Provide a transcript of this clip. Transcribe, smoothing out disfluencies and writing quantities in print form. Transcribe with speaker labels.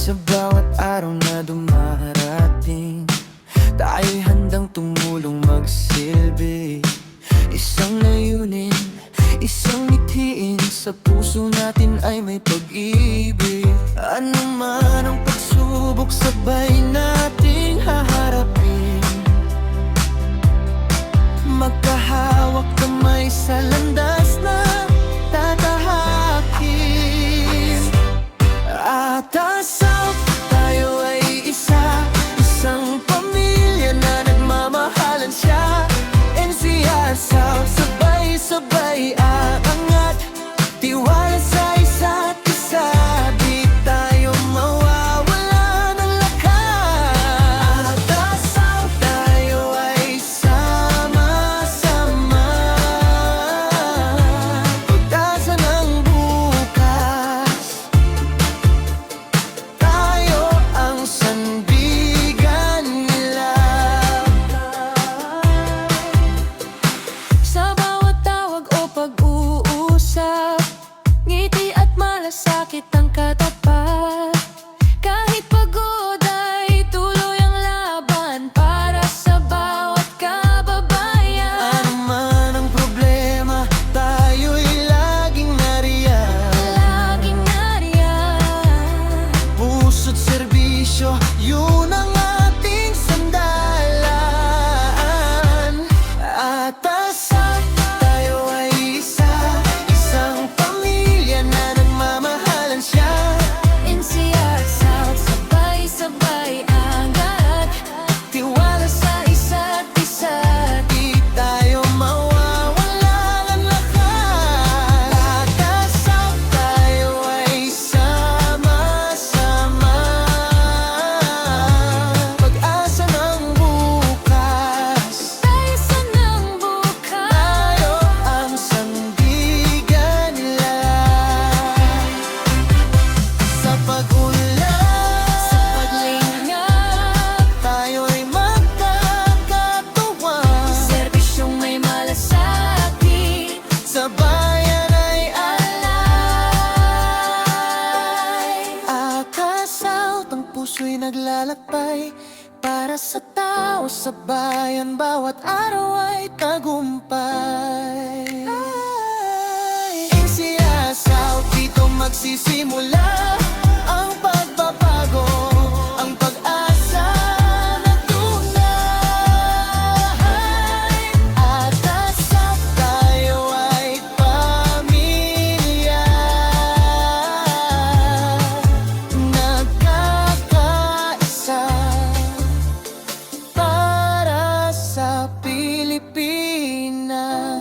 Speaker 1: Sa bawat araw na dumarating, tayo'y handang tumulong magsilbi. Isang layunin, isang mithiin, sa puso natin ay may pag-ibig. Ano man ang pagsubok, sabay nating haharapin. Magkahawak kamay sa landas na tatahakin. Atasaw, tayo ay isa, isang pamilya na nagmamahalan siya. NCR South, sabay-sabay aangat, tiwala sa isa't isa, di tayo mawawala ng lakas. Atasaw, tayo ay sama-sama, pag-asa ng bukas. Tayo ang sandigan nila. Sa bawat tawag o pag-uusap, ngiti at malasakit ang katapat. Kahit pagod ay tuloy ang laban para sa bawat kababayan. Ano man ang problema, tayo'y laging nariyan. Laging nariyan. Puso't serbisyo, yun ang ating sandalan. Atasaw, tayo ay isa, isang pamilya na nagmamahalan siya. NCR South, sabay-sabay angat, tiwala sa isa't isa, di tayo mawawala ng lakas. Atasaw, tayo ay sama-sama, pag-asa ng bukas. Pag-asa ng bukas. Tayo ang sandigan nila. Sa pag-ulan, sa paglingap, tayo'y magkakatuwang. Serbisyong may malasakit, sa bayan ay alay. Akasaw, ang puso'y naglalakbay para sa tao, sa bayan, bawat araw ay tagumpay. NCR South, dito magsisimula ang pagbabago, ang pag-asa na tunay. Atasaw, tayo ay pamilya, nagkakaisa para sa Pilipinas.